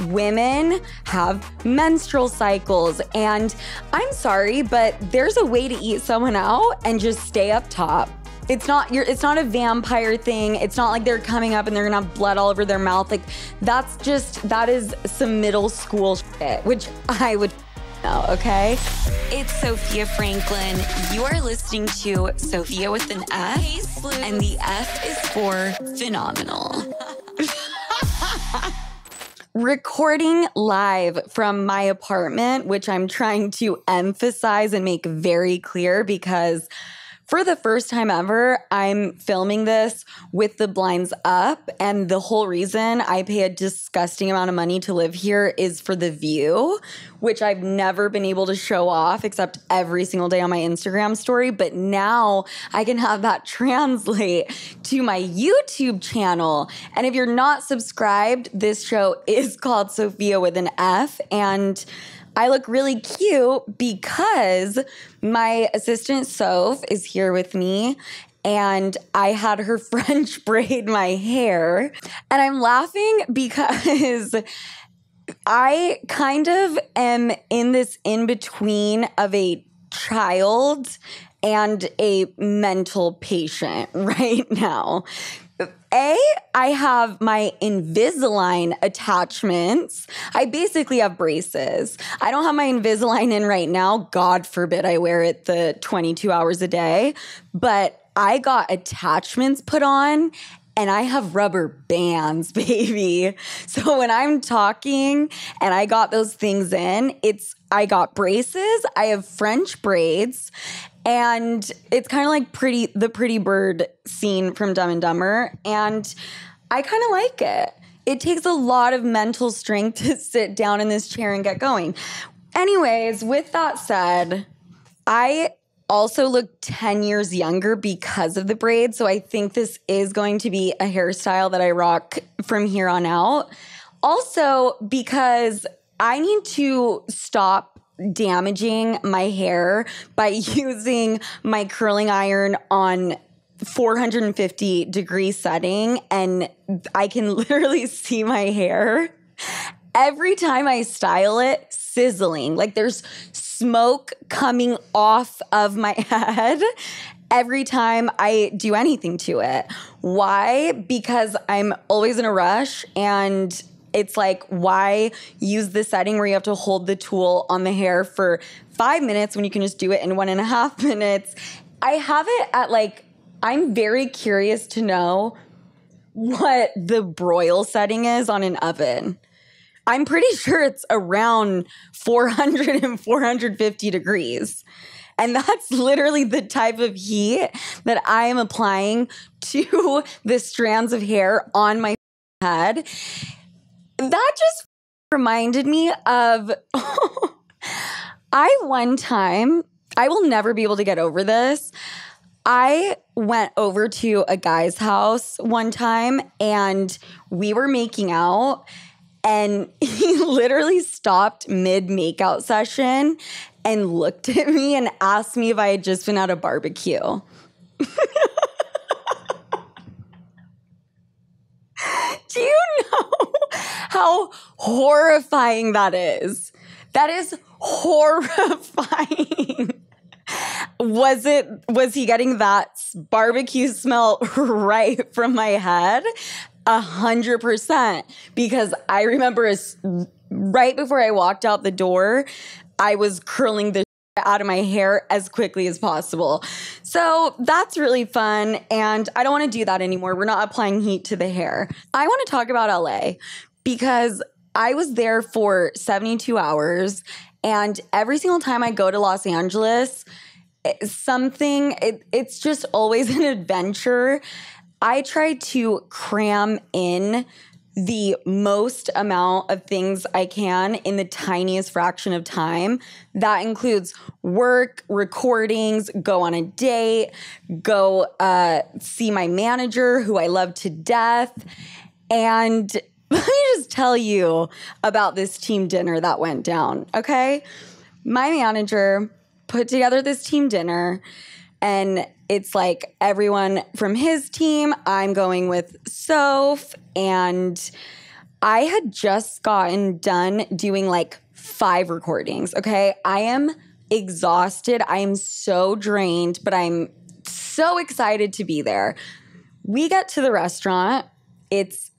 women have menstrual cycles, and I'm sorry, but there's a way to eat someone out and just stay up top. It's not a vampire thing. It's not like they're coming up and they're gonna have blood all over their mouth. Like, that is some middle school shit, which I would know, okay? It's Sofia Franklin. You are listening to Sofia with an F, and the F is for phenomenal. Recording live from my apartment, which I'm trying to emphasize and make very clear because for the first time ever, I'm filming this with the blinds up, and the whole reason I pay a disgusting amount of money to live here is for the view, which I've never been able to show off except every single day on my Instagram story. But now I can have that translate to my YouTube channel. And if you're not subscribed, this show is called Sofia with an F, and I look really cute because my assistant Soph is here with me, and I had her French braid my hair. And I'm laughing because I kind of am in this in-between of a child and a mental patient right now. I have my Invisalign attachments. I basically have braces. I don't have my Invisalign in right now. God forbid I wear it the 22 hours a day. But I got attachments put on, and I have rubber bands, baby. So when I'm talking and I got those things in, I got braces, I have French braids, and it's kind of like the Pretty Bird scene from Dumb and Dumber, and I kind of like it. It takes a lot of mental strength to sit down in this chair and get going. Anyways, with that said, I also look 10 years younger because of the braids, so I think this is going to be a hairstyle that I rock from here on out. Also, because I need to stop damaging my hair by using my curling iron on 450-degree setting, and I can literally see my hair every time I style it sizzling. Like, there's smoke coming off of my head every time I do anything to it. Why? Because I'm always in a rush, and it's like, why use the setting where you have to hold the tool on the hair for 5 minutes when you can just do it in 1.5 minutes? I have it at I'm very curious to know what the broil setting is on an oven. I'm pretty sure it's around 400 and 450 degrees. And that's literally the type of heat that I am applying to the strands of hair on my head. That just reminded me of, one time, I will never be able to get over this. I went over to a guy's house one time, and we were making out, and he literally stopped mid-makeout session and looked at me and asked me if I had just been at a barbecue. Do you know how horrifying that is? That is horrifying. Was he getting that barbecue smell right from my head? 100%. Because I remember right before I walked out the door, I was curling the out of my hair as quickly as possible. So that's really fun, and I don't want to do that anymore. We're not applying heat to the hair. I want to talk about LA because I was there for 72 hours, and every single time I go to Los Angeles, it's just always an adventure. I try to cram in the most amount of things I can in the tiniest fraction of time. That includes work, recordings, go on a date, go see my manager, who I love to death. And let me just tell you about this team dinner that went down, okay? My manager put together this team dinner, and it's like everyone from his team. I'm going with Soph, and I had just gotten done doing like 5 recordings, okay? I am exhausted. I am so drained, but I'm so excited to be there. We get to the restaurant. It's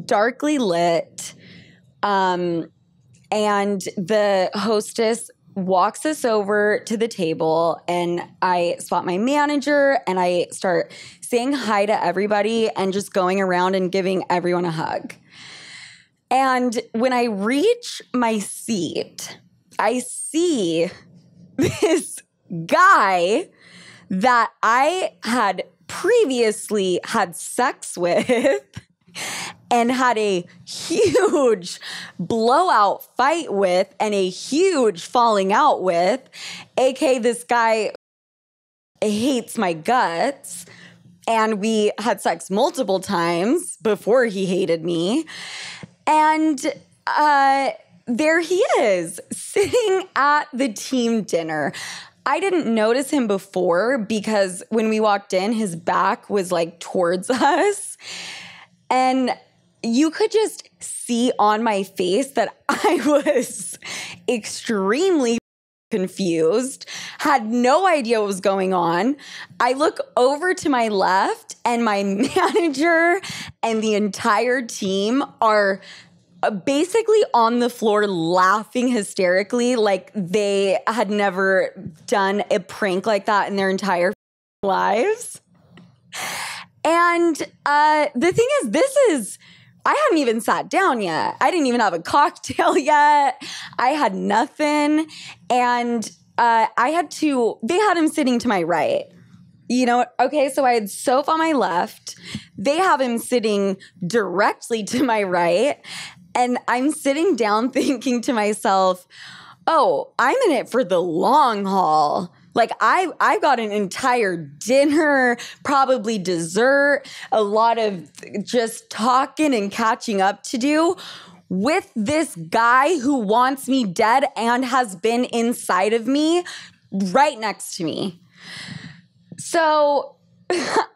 darkly lit. And the hostess walks us over to the table, and I spot my manager, and I start saying hi to everybody and just going around and giving everyone a hug. And when I reach my seat, I see this guy that I had previously had sex with and had a huge blowout fight with and a huge falling out with, aka this guy hates my guts, and we had sex multiple times before he hated me. And there he is, sitting at the team dinner. I didn't notice him before because when we walked in, his back was like towards us. And you could just see on my face that I was extremely confused, had no idea what was going on. I look over to my left, and my manager and the entire team are basically on the floor laughing hysterically, like they had never done a prank like that in their entire lives. And the thing is, I hadn't even sat down yet. I didn't even have a cocktail yet. I had nothing. And they had him sitting to my right. You know, okay, so I had Soph on my left. They have him sitting directly to my right. And I'm sitting down thinking to myself, oh, I'm in it for the long haul. Like I've got an entire dinner, probably dessert, a lot of just talking and catching up to do with this guy who wants me dead and has been inside of me right next to me. So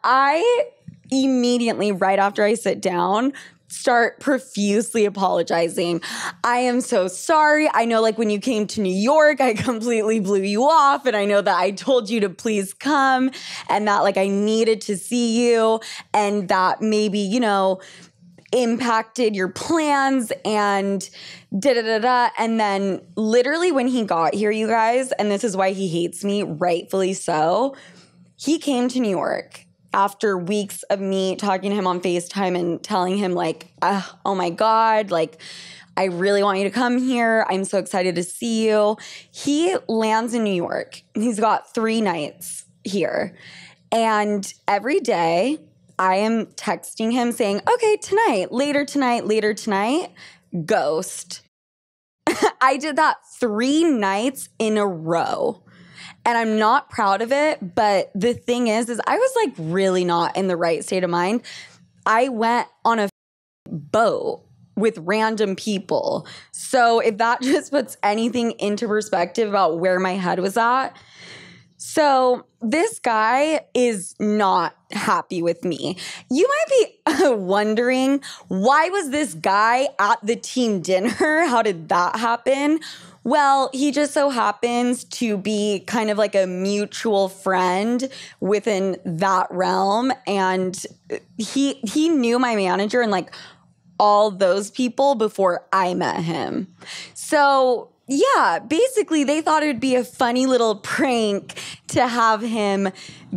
I immediately, right after I sit down, start profusely apologizing. I am so sorry. I know, like, when you came to New York, I completely blew you off. And I know that I told you to please come and that, like, I needed to see you and that maybe, you know, impacted your plans and da-da-da-da. And then literally when he got here, you guys, and this is why he hates me, rightfully so, he came to New York after weeks of me talking to him on FaceTime and telling him, like, oh my God, like, I really want you to come here. I'm so excited to see you. He lands in New York. He's got 3 nights here. And every day I am texting him saying, okay, tonight, later tonight, ghost. I did that 3 nights in a row. And I'm not proud of it, but the thing is I was like really not in the right state of mind. I went on a boat with random people. So if that just puts anything into perspective about where my head was at. So this guy is not happy with me. You might be wondering, why was this guy at the team dinner? How did that happen? Well, he just so happens to be kind of like a mutual friend within that realm. And he knew my manager and like all those people before I met him. So yeah, basically they thought it would be a funny little prank to have him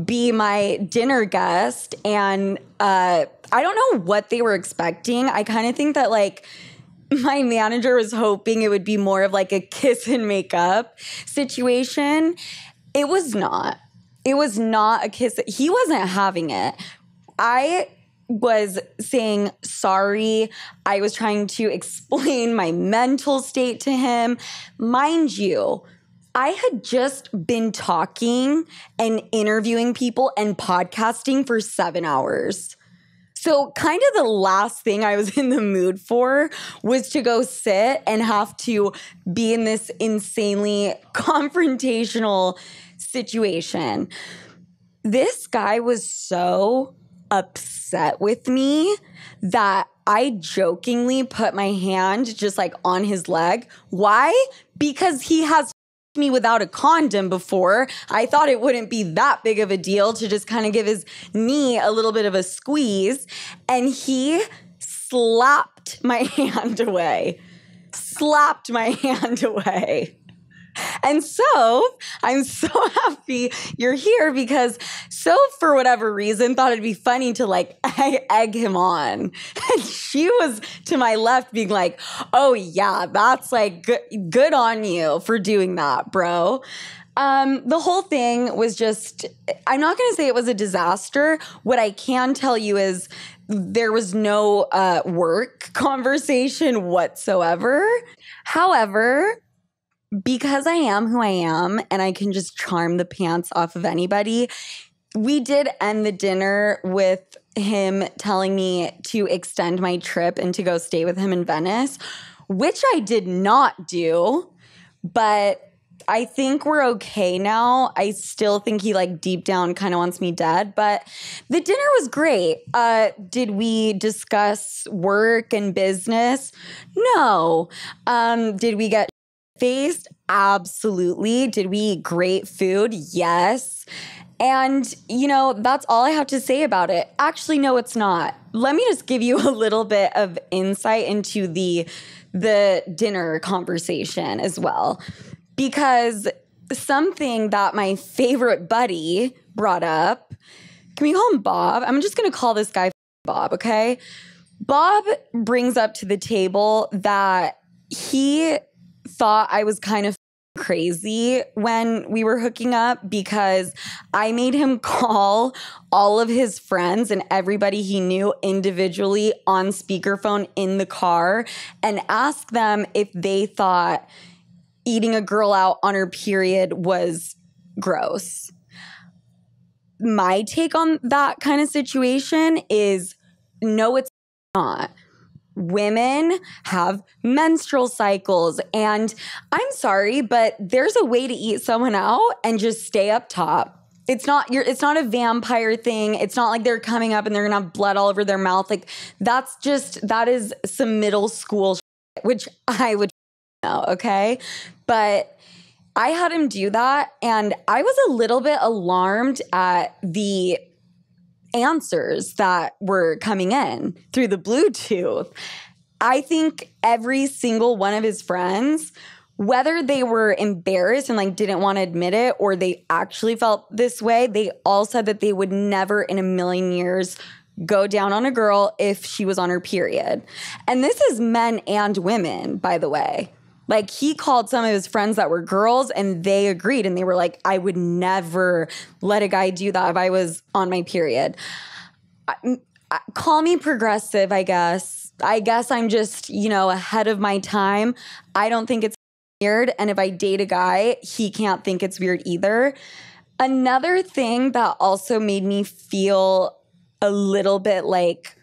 be my dinner guest. And I don't know what they were expecting. I kind of think that like my manager was hoping it would be more of like a kiss and make up situation. It was not. It was not a kiss. He wasn't having it. I was saying sorry. I was trying to explain my mental state to him. Mind you, I had just been talking and interviewing people and podcasting for 7 hours. So kind of the last thing I was in the mood for was to go sit and have to be in this insanely confrontational situation. This guy was so upset with me that I jokingly put my hand just like on his leg. Why? Because he has me without a condom before. I thought it wouldn't be that big of a deal to just kind of give his knee a little bit of a squeeze. And he slapped my hand away. Slapped my hand away. And so I'm so happy you're here because for whatever reason, thought it'd be funny to like egg him on. And she was to my left being like, oh yeah, that's like good on you for doing that, bro. The whole thing was just, I'm not going to say it was a disaster. What I can tell you is there was no work conversation whatsoever. However, because I am who I am and I can just charm the pants off of anybody, we did end the dinner with him telling me to extend my trip and to go stay with him in Venice, which I did not do, but I think we're okay now. I still think he like deep down kind of wants me dead, but the dinner was great. Did we discuss work and business? No. Did we get faced? Absolutely. Did we eat great food? Yes. And, you know, that's all I have to say about it. Actually, no, it's not. Let me just give you a little bit of insight into the dinner conversation as well. Because something that my favorite buddy brought up, can we call him Bob? I'm just going to call this guy Bob, okay? Bob brings up to the table that he thought I was kind of crazy when we were hooking up because I made him call all of his friends and everybody he knew individually on speakerphone in the car and ask them if they thought eating a girl out on her period was gross. My take on that kind of situation is no, it's not. Women have menstrual cycles, and I'm sorry, but there's a way to eat someone out and just stay up top. It's not a vampire thing. It's not like they're coming up and they're gonna have blood all over their mouth. Like that is some middle school shit, which I would know, okay? But I had him do that, and I was a little bit alarmed at the answers that were coming in through the Bluetooth. I think every single one of his friends, whether they were embarrassed and like didn't want to admit it or they actually felt this way, they all said that they would never in a million years go down on a girl if she was on her period. And this is men and women, by the way. Like he called some of his friends that were girls and they agreed and they were like, I would never let a guy do that if I was on my period. Call me progressive, I guess. I guess I'm just, ahead of my time. I don't think it's weird. And if I date a guy, he can't think it's weird either. Another thing that also made me feel a little bit like,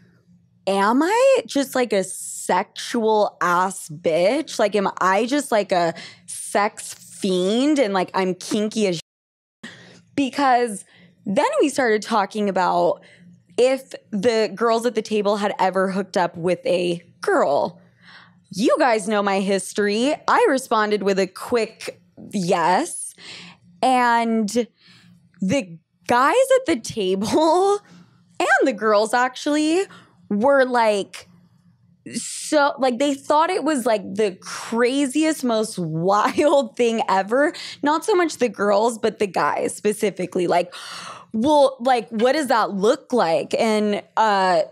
am I just like a sexual ass bitch? Like, am I just like a sex fiend and like I'm kinky as shit? Because then we started talking about if the girls at the table had ever hooked up with a girl. You guys know my history. I responded with a quick yes. And the guys at the table and the girls actually were like, so like they thought it was like the craziest, most wild thing ever. Not so much the girls, but the guys specifically. Like, well, like, what does that look like? And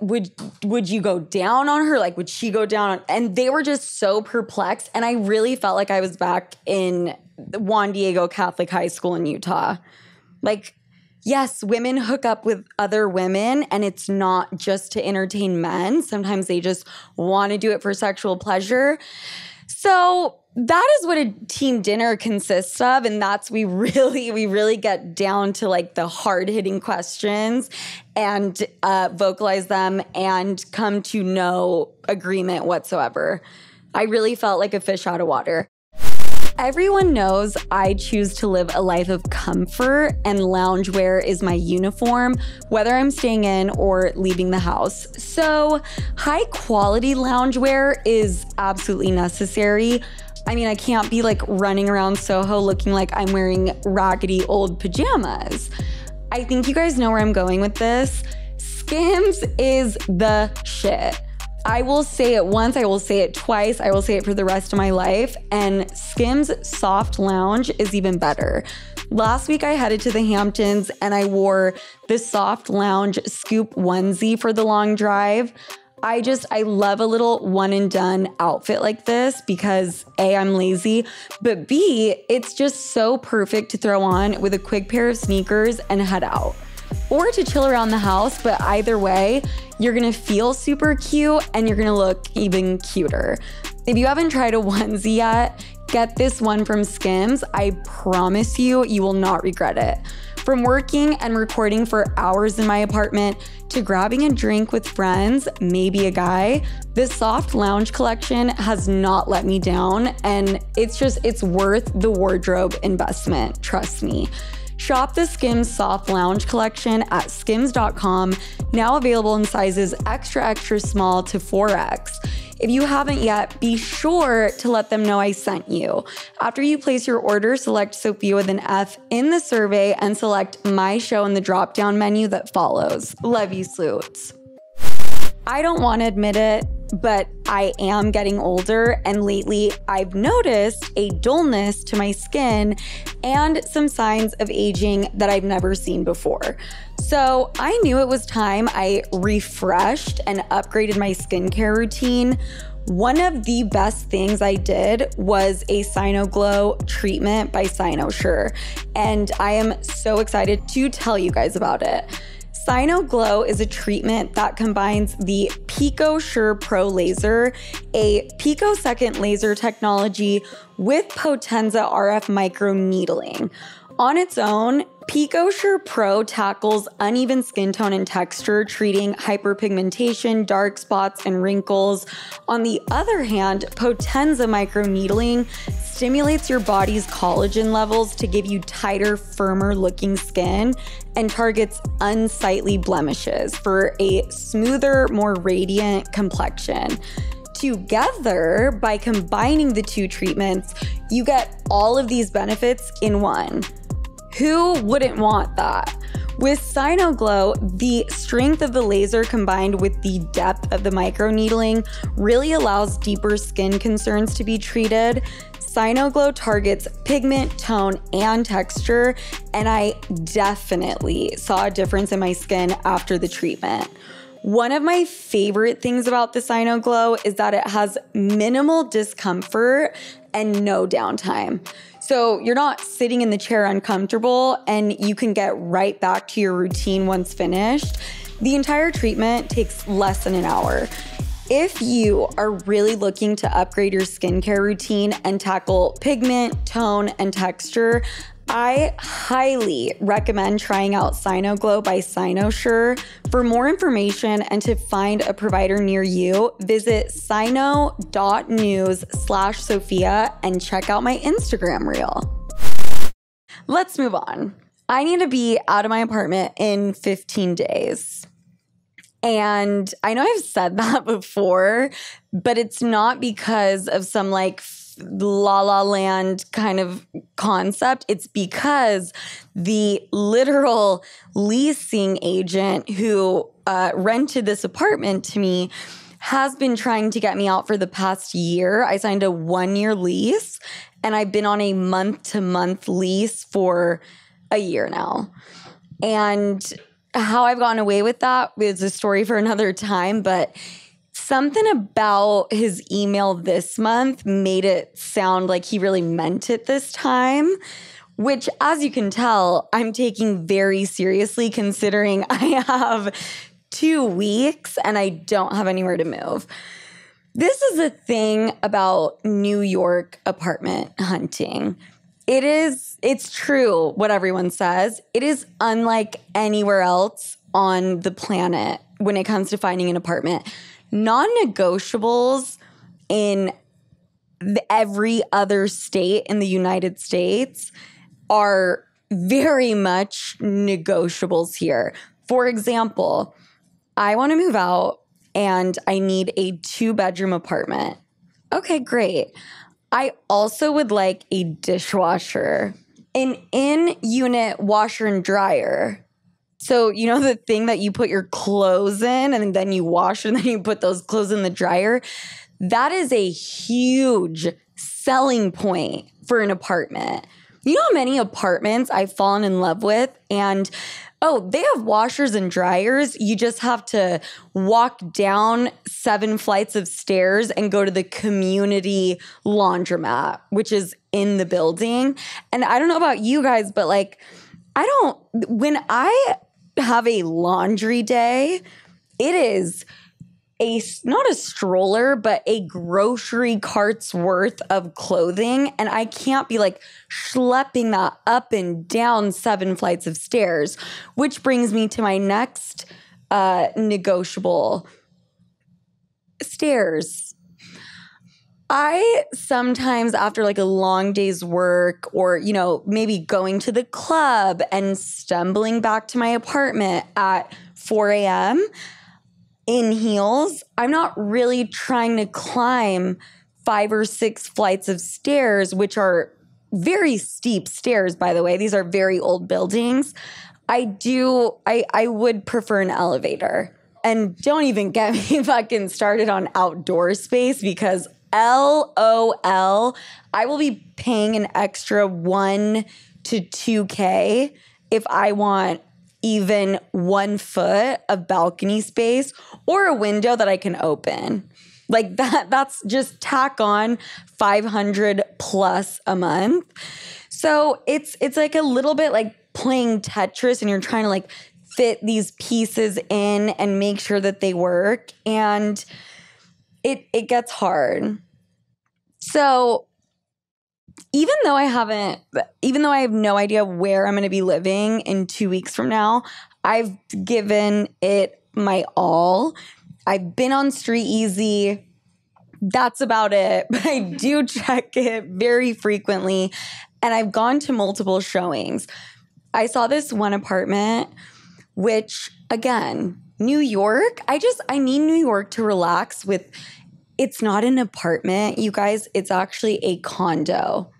would you go down on her? Like, would she go down on? And they were just so perplexed. And I really felt like I was back in Juan Diego Catholic High School in Utah. Like, yes, women hook up with other women, and it's not just to entertain men. Sometimes they just want to do it for sexual pleasure. So that is what a team dinner consists of, and that's we really get down to like the hard-hitting questions and vocalize them and come to no agreement whatsoever. I really felt like a fish out of water. Everyone knows I choose to live a life of comfort, and loungewear is my uniform, whether I'm staying in or leaving the house. So high quality loungewear is absolutely necessary. I mean, I can't be like running around Soho looking like I'm wearing raggedy old pajamas. I think you guys know where I'm going with this. Skims is the shit. I will say it once, I will say it twice, I will say it for the rest of my life, and Skims Soft Lounge is even better. Last week I headed to the Hamptons and I wore the Soft Lounge Scoop onesie for the long drive. I love a little one and done outfit like this because A, I'm lazy, but B, it's just so perfect to throw on with a quick pair of sneakers and head out. Or to chill around the house, but either way, you're gonna feel super cute and you're gonna look even cuter. If you haven't tried a onesie yet, get this one from Skims. I promise you, you will not regret it. From working and recording for hours in my apartment to grabbing a drink with friends, maybe a guy, this Soft Lounge collection has not let me down, and it's worth the wardrobe investment, trust me. Shop the Skims Soft Lounge collection at skims.com, now available in sizes extra, extra small to 4X. If you haven't yet, be sure to let them know I sent you. After you place your order, select Sofia with an F in the survey and select my show in the drop-down menu that follows. Love you, Sloots. I don't want to admit it, but I am getting older, and lately I've noticed a dullness to my skin and some signs of aging that I've never seen before. So I knew it was time I refreshed and upgraded my skincare routine. One of the best things I did was a Sinoglow treatment by Sinosure, and I am so excited to tell you guys about it. Sinoglow is a treatment that combines the PicoSure Pro laser, a picosecond laser technology, with Potenza RF microneedling. On its own, PicoSure Pro tackles uneven skin tone and texture, treating hyperpigmentation, dark spots, and wrinkles. On the other hand, Potenza microneedling stimulates your body's collagen levels to give you tighter, firmer looking skin and targets unsightly blemishes for a smoother, more radiant complexion. Together, by combining the two treatments, you get all of these benefits in one. Who wouldn't want that? With Sinoglow, the strength of the laser combined with the depth of the microneedling really allows deeper skin concerns to be treated. Sinoglow targets pigment, tone, and texture, and I definitely saw a difference in my skin after the treatment. One of my favorite things about the Sinoglow is that it has minimal discomfort and no downtime. So you're not sitting in the chair uncomfortable, and you can get right back to your routine once finished. The entire treatment takes less than an hour. If you are really looking to upgrade your skincare routine and tackle pigment, tone, and texture, I highly recommend trying out Sinoglow by Sinosure. For more information and to find a provider near you, visit sino.news/Sofia and check out my Instagram reel. Let's move on. I need to be out of my apartment in 15 days. And I know I've said that before, but it's not because of some like La La Land kind of concept. It's because the literal leasing agent who rented this apartment to me has been trying to get me out for the past year. I signed a 1-year lease, and I've been on a month-to-month lease for a year now. And how I've gotten away with that is a story for another time, but something about his email this month made it sound like he really meant it this time, which, as you can tell, I'm taking very seriously considering I have 2 weeks and I don't have anywhere to move. This is the thing about New York apartment hunting. It's true what everyone says. It is unlike anywhere else on the planet when it comes to finding an apartment. Non-negotiables in every other state in the United States are very much negotiables here. For example, I want to move out and I need a 2-bedroom apartment. Okay, great. I also would like a dishwasher, an in-unit washer and dryer. So, you know, the thing that you put your clothes in and then you wash and then you put those clothes in the dryer? That is a huge selling point for an apartment. You know how many apartments I've fallen in love with? And, oh, they have washers and dryers. You just have to walk down 7 flights of stairs and go to the community laundromat, which is in the building. And I don't know about you guys, but like, when I have a laundry day, it is not a stroller, but a grocery cart's worth of clothing. And I can't be like schlepping that up and down 7 flights of stairs, which brings me to my next negotiable: stairs. I sometimes, after like a long day's work or, you know, maybe going to the club and stumbling back to my apartment at 4 a.m., in heels, I'm not really trying to climb 5 or 6 flights of stairs, which are very steep stairs, by the way. These are very old buildings. I would prefer an elevator. And don't even get me fucking started on outdoor space, because LOL, I will be paying an extra $1 to $2K if I want even 1 foot of balcony space or a window that I can open. Like that's just tack on $500 plus a month. So it's like a little bit like playing Tetris, and you're trying to like fit these pieces in and make sure that they work. And it gets hard. So even though I have no idea where I'm going to be living in 2 weeks from now, I've given it my all. I've been on Street Easy. That's about it. But I do check it very frequently. And I've gone to multiple showings. I saw this one apartment, which, again, New York. I need New York to relax with. It's not an apartment, you guys. It's actually a condo.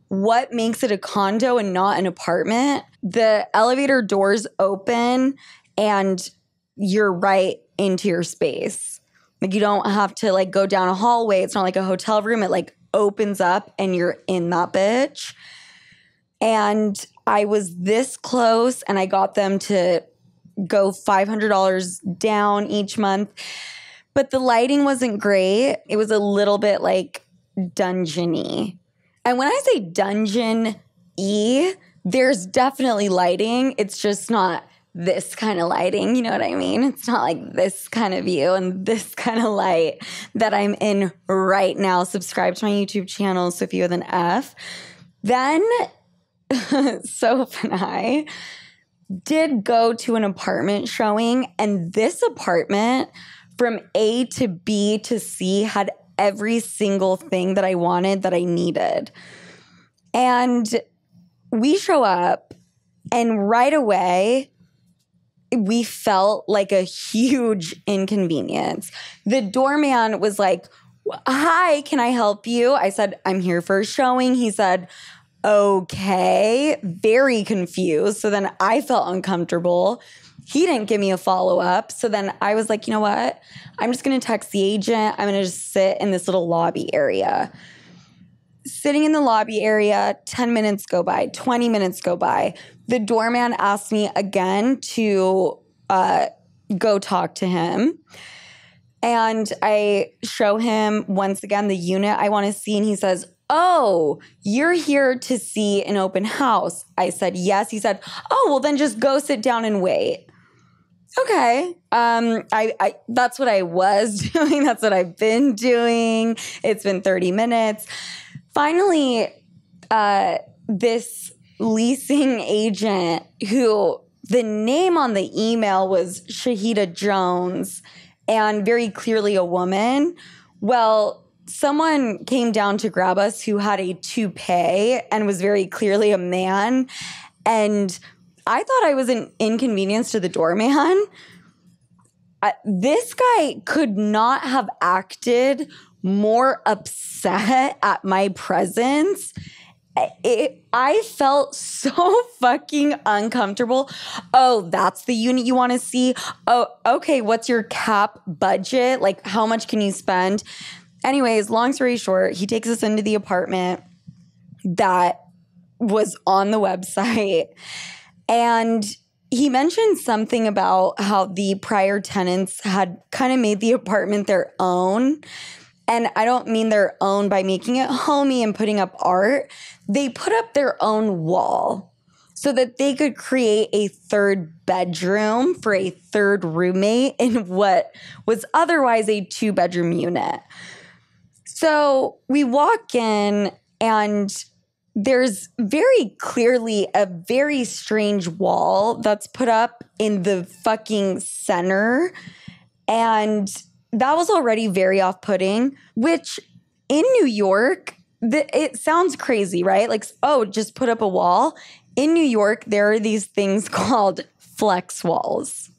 What makes it a condo and not an apartment? The elevator doors open and you're right into your space. Like, you don't have to like go down a hallway. It's not like a hotel room. It like opens up and you're in that bitch. And I was this close, and I got them to go $500 down each month. But the lighting wasn't great. It was a little bit like dungeon-y. And when I say dungeon-y, there's definitely lighting. It's just not this kind of lighting. You know what I mean? It's not like this kind of view and this kind of light that I'm in right now. Subscribe to my YouTube channel, Sofia with an F. Then Soph and I did go to an apartment showing, and this apartment from A to B to C had every single thing that I wanted, that I needed. And we show up, and right away, we felt like a huge inconvenience. The doorman was like, "Hi, can I help you?" I said, "I'm here for a showing." He said, "Okay," very confused. So then I felt uncomfortable. He didn't give me a follow-up. So then I was like, you know what? I'm just going to text the agent. I'm going to just sit in this little lobby area. Sitting in the lobby area, 10 minutes go by, 20 minutes go by. The doorman asked me again to go talk to him. And I show him once again the unit I want to see. And he says, "Oh, you're here to see an open house." I said, "Yes." He said, "Oh, well then just go sit down and wait." Okay. I that's what I was doing. That's what I've been doing. It's been 30 minutes. Finally, this leasing agent, who the name on the email was Shahida Jones, and very clearly a woman. Well, someone came down to grab us who had a toupee and was very clearly a man. And I thought I was an inconvenience to the doorman. This guy could not have acted more upset at my presence. I felt so fucking uncomfortable. Oh, that's the unit you want to see? Oh, okay. What's your cap budget? Like, how much can you spend? Anyways, long story short, he takes us into the apartment that was on the website. And he mentioned something about how the prior tenants had kind of made the apartment their own. And I don't mean their own by making it homey and putting up art. They put up their own wall so that they could create a third bedroom for a third roommate in what was otherwise a 2-bedroom unit. So we walk in and there's very clearly a very strange wall that's put up in the fucking center. And that was already very off-putting, which in New York, it sounds crazy, right? Like, oh, just put up a wall. In New York, there are these things called flex walls,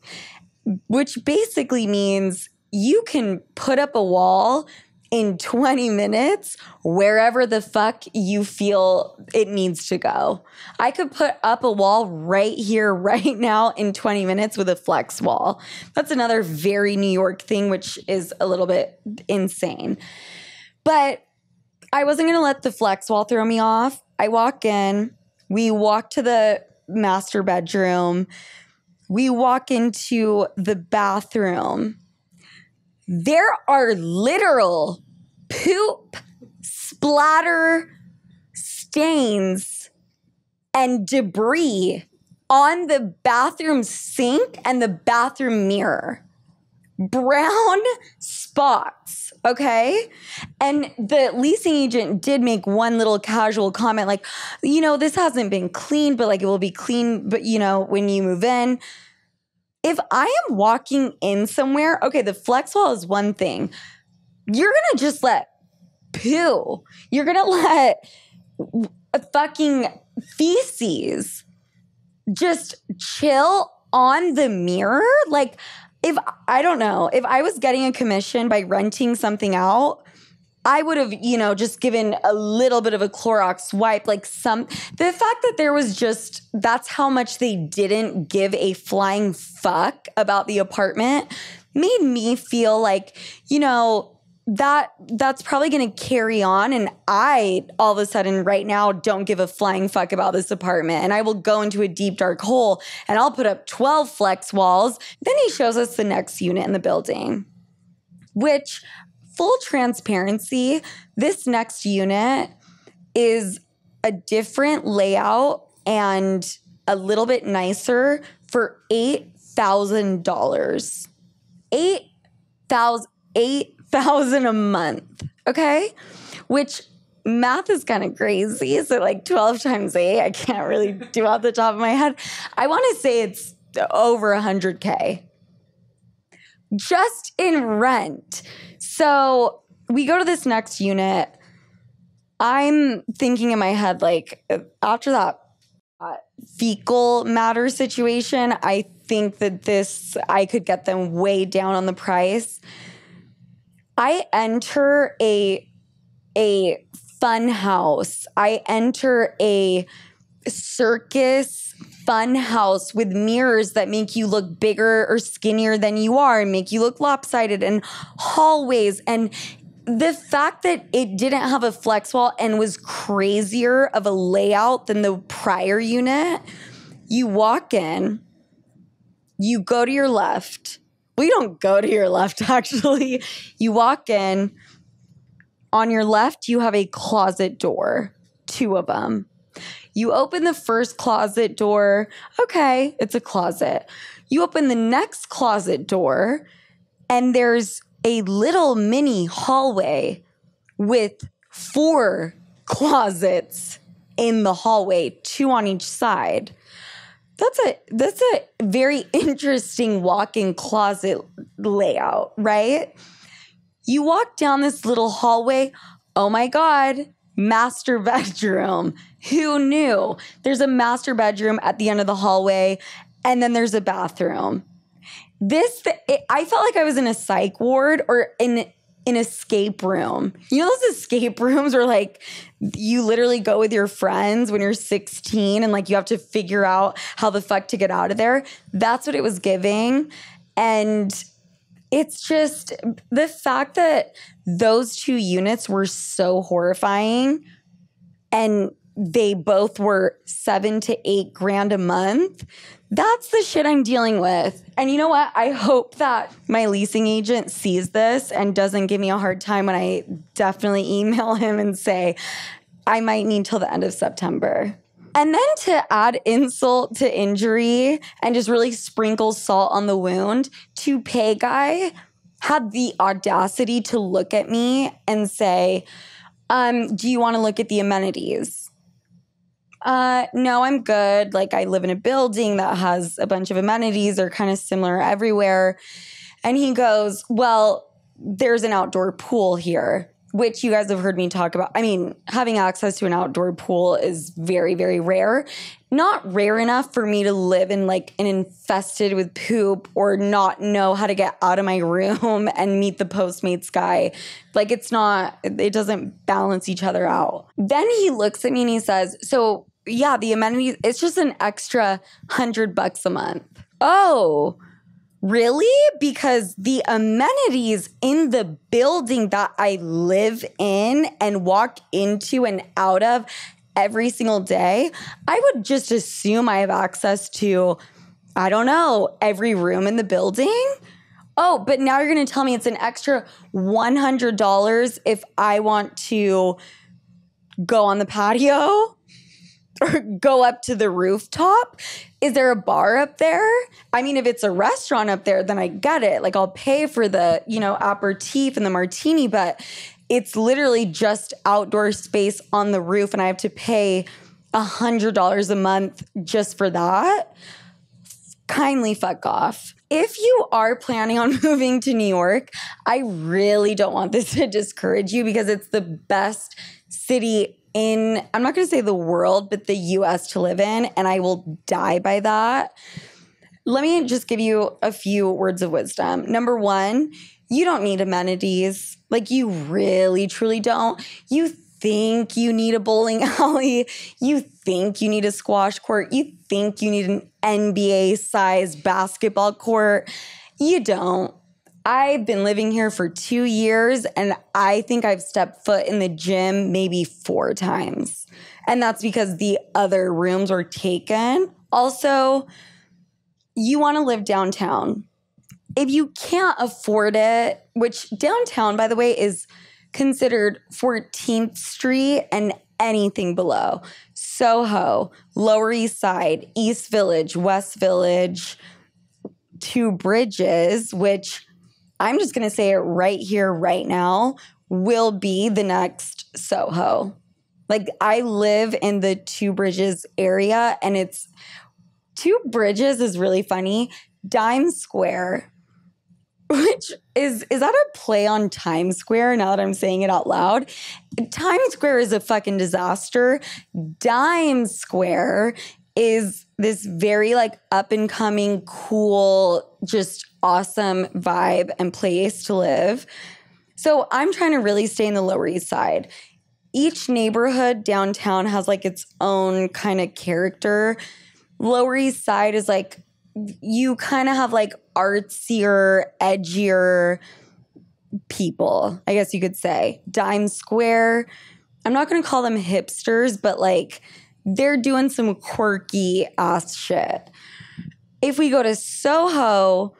which basically means you can put up a wall in 20 minutes wherever the fuck you feel it needs to go. I could put up a wall right here, right now in 20 minutes with a flex wall. That's another very New York thing, which is a little bit insane. But I wasn't going to let the flex wall throw me off. I walk in. We walk to the master bedroom. We walk into the bathroom. There are literal poop, splatter, stains, and debris on the bathroom sink and the bathroom mirror. Brown spots, okay? And the leasing agent did make one little casual comment like, you know, this hasn't been cleaned, but like it will be clean, but you know, when you move in. If I am walking in somewhere, okay, the flex wall is one thing. You're going to just let poo. You're going to let a fucking feces just chill on the mirror. Like, I don't know, if I was getting a commission by renting something out, I would have, you know, just given a little bit of a Clorox wipe, the fact that there was just, that's how much they didn't give a flying fuck about the apartment made me feel like, you know, that's probably going to carry on. And I, all of a sudden right now, don't give a flying fuck about this apartment. And I will go into a deep, dark hole and I'll put up 12 flex walls. Then he shows us the next unit in the building, which, full transparency, this next unit is a different layout and a little bit nicer for $8,000. $8,000 a month, okay? Which math is kind of crazy. So like 12 times 8, I can't really do off the top of my head. I want to say it's over $100K. Just in rent. So we go to this next unit. I'm thinking in my head, like, after that fecal matter situation, I think that I could get them way down on the price. I enter a fun house. I enter a circus fun house with mirrors that make you look bigger or skinnier than you are and make you look lopsided, and hallways. And the fact that it didn't have a flex wall and was crazier of a layout than the prior unit, you walk in, you go to your left. Well, you don't go to your left, actually. You walk in. On your left, you have a closet door, 2 of them. You open the first closet door. Okay, it's a closet. You open the next closet door, and there's a little mini hallway with 4 closets in the hallway, 2 on each side. That's a very interesting walk-in closet layout, right? You walk down this little hallway. Oh my God, master bedroom. Who knew? There's a master bedroom at the end of the hallway, and then there's a bathroom. I felt like I was in a psych ward or in an escape room. You know those escape rooms where like you literally go with your friends when you're 16 and like you have to figure out how the fuck to get out of there? That's what it was giving. And it's just the fact that those two units were so horrifying and they both were $7,000 to $8,000 a month. That's the shit I'm dealing with. And you know what? I hope that my leasing agent sees this and doesn't give me a hard time when I definitely email him and say, I might need till the end of September. And then to add insult to injury and just really sprinkle salt on the wound, Toupee Guy had the audacity to look at me and say, do you want to look at the amenities? No, I'm good. Like, I live in a building that has a bunch of amenities. They're kind of similar everywhere. And he goes, well, there's an outdoor pool here, which you guys have heard me talk about. I mean, having access to an outdoor pool is very, very rare. Not rare enough for me to live in like an infested with poop or not know how to get out of my room and meet the Postmates guy. Like, it doesn't balance each other out. Then he looks at me and he says, so yeah, the amenities, it's just an extra $100 a month. Oh, really? Because the amenities in the building that I live in and walk into and out of every single day, I would just assume I have access to, I don't know, every room in the building. Oh, but now you're going to tell me it's an extra $100 if I want to go on the patio or go up to the rooftop? Is there a bar up there? I mean, if it's a restaurant up there, then I get it. Like, I'll pay for the, aperitif and the martini, but it's literally just outdoor space on the roof and I have to pay $100 a month just for that. Kindly fuck off. If you are planning on moving to New York, I really don't want this to discourage you because it's the best city in, I'm not going to say the world, but the US to live in, and I will die by that. Let me just give you a few words of wisdom. Number one, you don't need amenities. Like, you really, truly don't. You think you need a bowling alley. You think you need a squash court. You think you need an NBA-sized basketball court. You don't. I've been living here for 2 years, and I think I've stepped foot in the gym maybe 4 times. And that's because the other rooms were taken. Also, you want to live downtown. If you can't afford it, which downtown, by the way, is considered 14th Street and anything below. Soho, Lower East Side, East Village, West Village, Two Bridges, which I'm just going to say it right here, right now, will be the next Soho. Like, I live in the Two Bridges area, and it's Two Bridges is really funny. Dime Square, which is that a play on Times Square now that I'm saying it out loud? Times Square is a fucking disaster. Dime Square is this very like up and coming, cool, just awesome vibe and place to live. So I'm trying to really stay in the Lower East Side. Each neighborhood downtown has like its own kind of character. Lower East Side is like, you kind of have like artsier, edgier people, I guess you could say. Dime Square, I'm not going to call them hipsters, but like they're doing some quirky ass shit. If we go to Soho,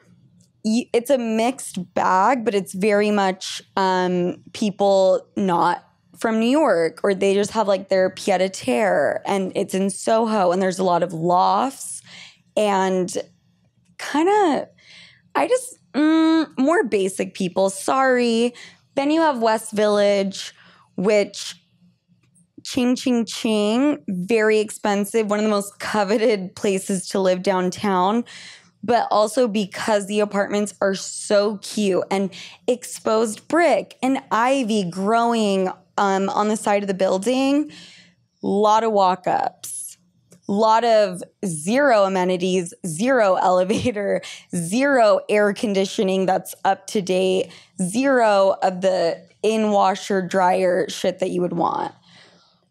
it's a mixed bag, but it's very much people not from New York, or they just have like their pied-à-terre, and it's in Soho, and there's a lot of lofts and kind of, more basic people. Sorry. Then you have West Village, which ching, ching, ching, very expensive. One of the most coveted places to live downtown. but also because the apartments are so cute and exposed brick and ivy growing on the side of the building, lot of walk-ups, lot of zero amenities, zero elevator, zero air conditioning that's up to date, zero of the in-washer dryer shit that you would want.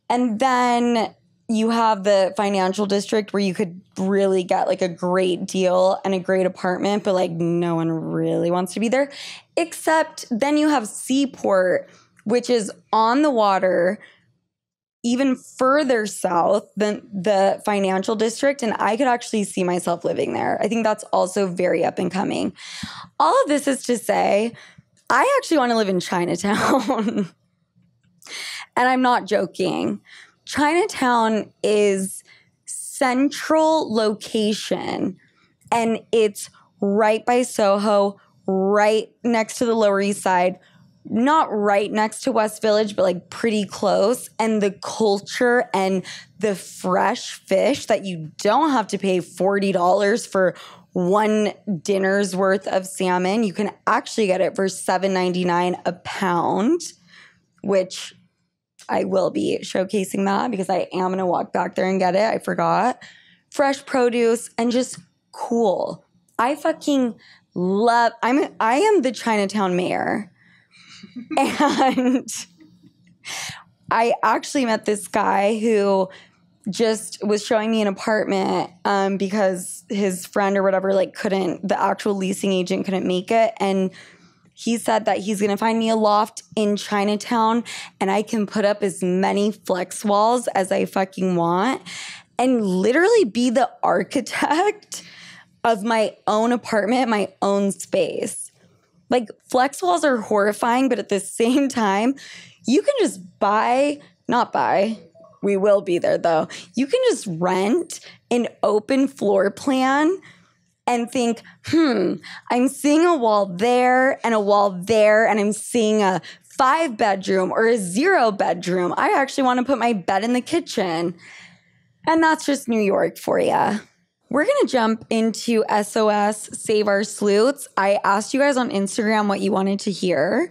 And then you have the financial district where you could really get like a great deal and a great apartment, but like no one really wants to be there. Except then you have Seaport, which is on the water, even further south than the financial district. And I could actually see myself living there. I think that's also very up and coming. All of this is to say, I actually want to live in Chinatown. And I'm not joking. Chinatown is central location, and it's right by Soho, right next to the Lower East Side, not right next to West Village, but like pretty close. And the culture and the fresh fish that you don't have to pay $40 for one dinner's worth of salmon. You can actually get it for $7.99 a pound, which I will be showcasing that because I am going to walk back there and get it. I forgot. Fresh produce and just cool. I fucking love, I am the Chinatown mayor. And I actually met this guy who just was showing me an apartment because his friend or whatever, like the actual leasing agent couldn't make it. And he said that he's going to find me a loft in Chinatown and I can put up as many flex walls as I fucking want and literally be the architect of my own apartment, my own space. Like, flex walls are horrifying, but at the same time, you can just we will be there though. You can just rent an open floor plan and think, I'm seeing a wall there and a wall there, and I'm seeing a 5-bedroom or a 0-bedroom. I actually want to put my bed in the kitchen. And that's just New York for you. We're going to jump into SOS, Save Our Sloots. I asked you guys on Instagram what you wanted to hear,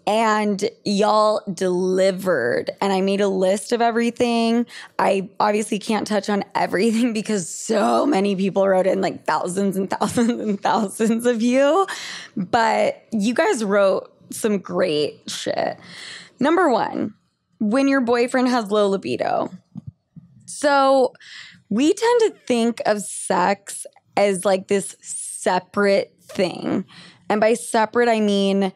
and y'all delivered. And I made a list of everything. I obviously can't touch on everything because so many people wrote in, like thousands and thousands and thousands of you. But you guys wrote some great shit. Number 1, when your boyfriend has low libido. So we tend to think of sex as like this separate thing. And by separate, I mean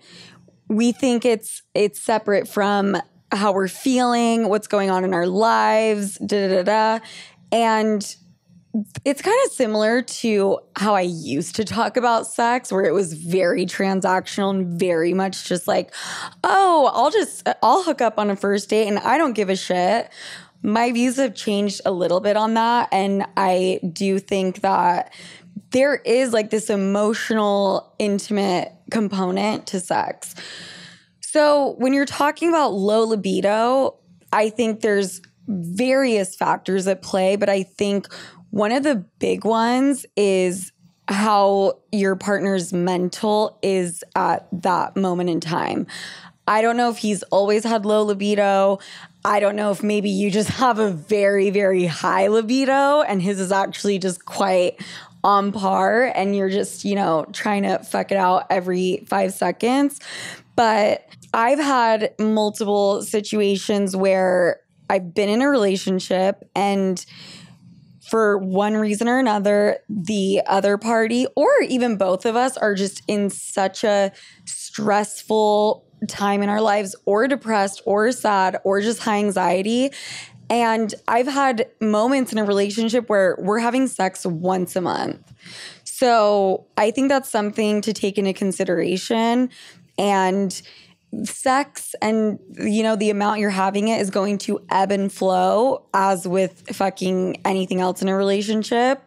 we think it's separate from how we're feeling, what's going on in our lives, And it's kind of similar to how I used to talk about sex, where it was very transactional and very much just like, oh, I'll hook up on a first date and I don't give a shit. My views have changed a little bit on that. And I do think that there is like this emotional, intimate component to sex. So when you're talking about low libido, I think there's various factors at play, but I think one of the big ones is how your partner's mental is at that moment in time. I don't know if he's always had low libido. I don't know if maybe you just have a very, very high libido and his is actually just quite on par and you're just, trying to fuck it out every 5 seconds. But I've had multiple situations where I've been in a relationship and for one reason or another, the other party or even both of us are just in such a stressful time in our lives or depressed or sad or just high anxiety. And I've had moments in a relationship where we're having sex once a month. So I think that's something to take into consideration. And sex and, the amount you're having it is going to ebb and flow as with fucking anything else in a relationship.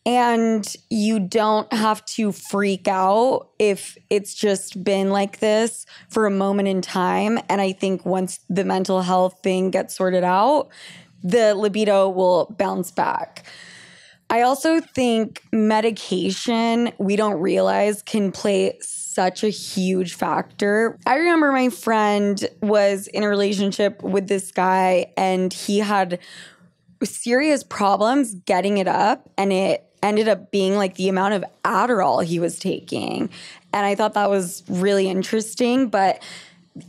And you don't have to freak out if it's just been like this for a moment in time. And I think once the mental health thing gets sorted out, the libido will bounce back. I also think medication, we don't realize, can play such a huge factor. I remember my friend was in a relationship with this guy and he had serious problems getting it up, and it ended up being like the amount of Adderall he was taking. And I thought that was really interesting. But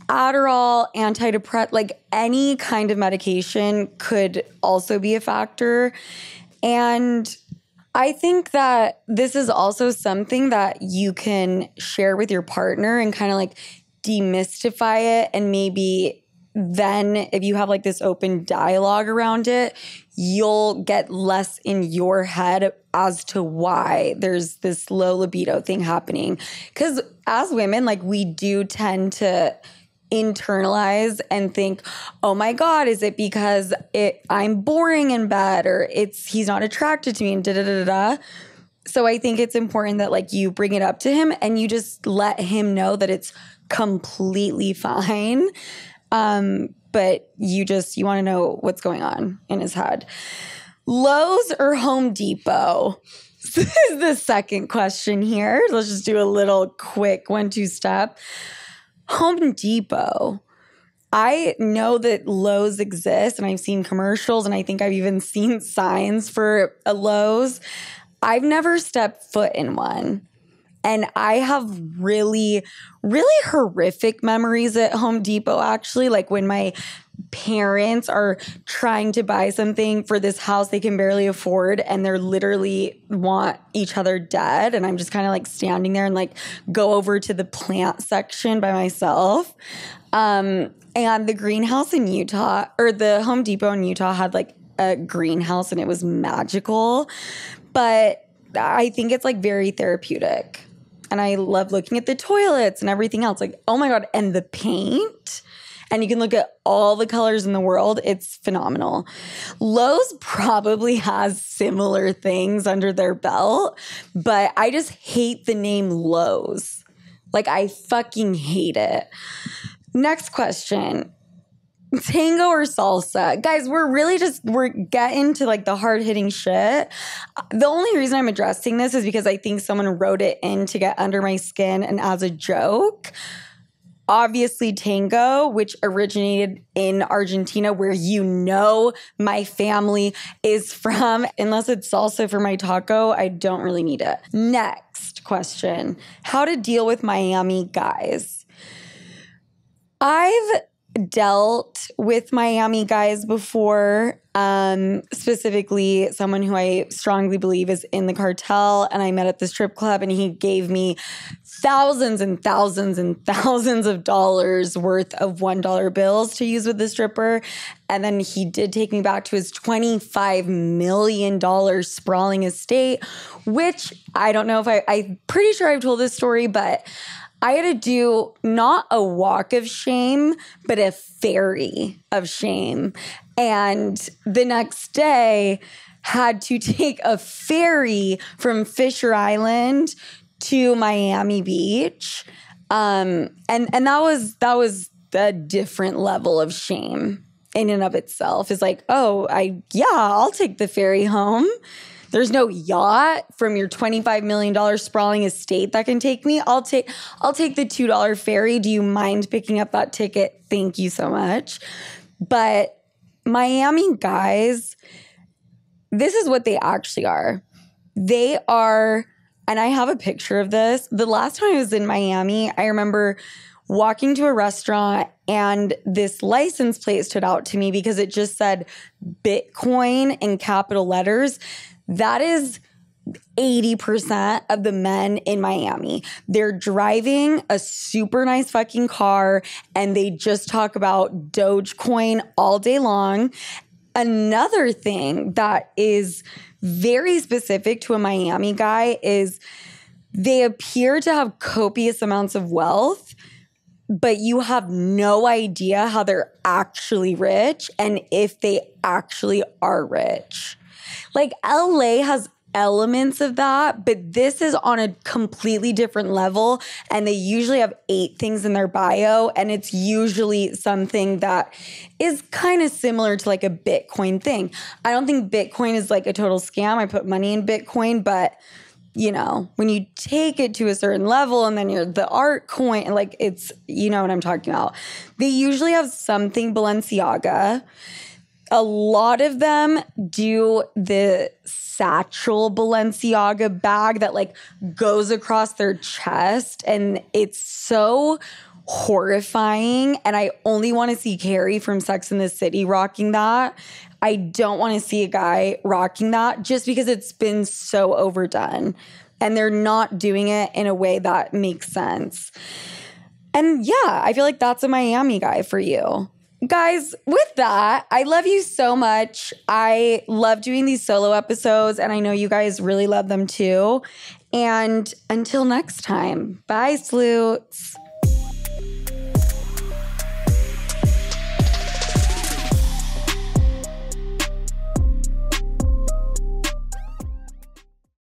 Adderall, antidepressant, like any kind of medication could also be a factor. And I think that this is also something that you can share with your partner and kind of like demystify it. And maybe then if you have like this open dialogue around it, you'll get less in your head as to why there's this low libido thing happening. Because as women, like we do tend to internalize and think, oh my God, is it because I'm boring in bed, or he's not attracted to me, and da-da-da-da-da. So I think it's important that like you bring it up to him and you just let him know that it's completely fine. But you want to know what's going on in his head. Lowe's or Home Depot? This is the second question here. Let's just do a little quick 1-2 step. Home Depot. I know that Lowe's exists, and I've seen commercials, and I think I've even seen signs for a Lowe's. I've never stepped foot in one. And I have really, really horrific memories at Home Depot, actually. Like when my parents are trying to buy something for this house they can barely afford, and they're literally want each other dead. And I'm just kind of like standing there and like go over to the plant section by myself. And the greenhouse in Utah, or the Home Depot in Utah, had like a greenhouse, and it was magical. But I think it's like very therapeutic. And I love looking at the toilets and everything else. Like, oh my God. And the paint. And you can look at all the colors in the world. It's phenomenal. Lowe's probably has similar things under their belt, but I just hate the name Lowe's. Like, I fucking hate it. Next question. Tango or salsa? Guys, we're getting to like the hard-hitting shit. The only reason I'm addressing this is because I think someone wrote it in to get under my skin and as a joke. Obviously tango, which originated in Argentina, where my family is from. Unless it's salsa for my taco, I don't really need it. Next question. How to deal with Miami guys? I've dealt with Miami guys before, specifically someone who I strongly believe is in the cartel, and I met at the strip club, and he gave me thousands and thousands and thousands of dollars worth of $1 bills to use with the stripper. And then he did take me back to his $25 million sprawling estate, which I don't know if I'm pretty sure I've told this story, but I had to do not a walk of shame, but a ferry of shame. And the next day had to take a ferry from Fisher Island to Miami Beach. And that was a different level of shame in and of itself. It's like, I'll take the ferry home. There's no yacht from your $25 million sprawling estate that can take me. I'll take the $2 ferry. Do you mind picking up that ticket? Thank you so much. But Miami guys, this is what they actually are. They are, and I have a picture of this. The last time I was in Miami, I remember walking to a restaurant and this license plate stood out to me because it just said Bitcoin in capital letters. That is 80% of the men in Miami. They're driving a super nice fucking car and they just talk about Dogecoin all day long. Another thing that is very specific to a Miami guy is they appear to have copious amounts of wealth, but you have no idea how they're actually rich and if they actually are rich. Like LA has elements of that, but this is on a completely different level. And they usually have 8 things in their bio. And it's usually something that is kind of similar to like a Bitcoin thing. I don't think Bitcoin is like a total scam. I put money in Bitcoin, but you know, when you take it to a certain level and then you're the art coin, like it's, you know what I'm talking about. They usually have something Balenciaga. A lot of them do the satchel Balenciaga bag that like goes across their chest, and it's so horrifying. And I only want to see Carrie from Sex and the City rocking that. I don't want to see a guy rocking that just because it's been so overdone and they're not doing it in a way that makes sense. And yeah, I feel like that's a Miami guy for you. Guys, with that, I love you so much. I love doing these solo episodes, and I know you guys really love them too. And until next time, bye, Sloots.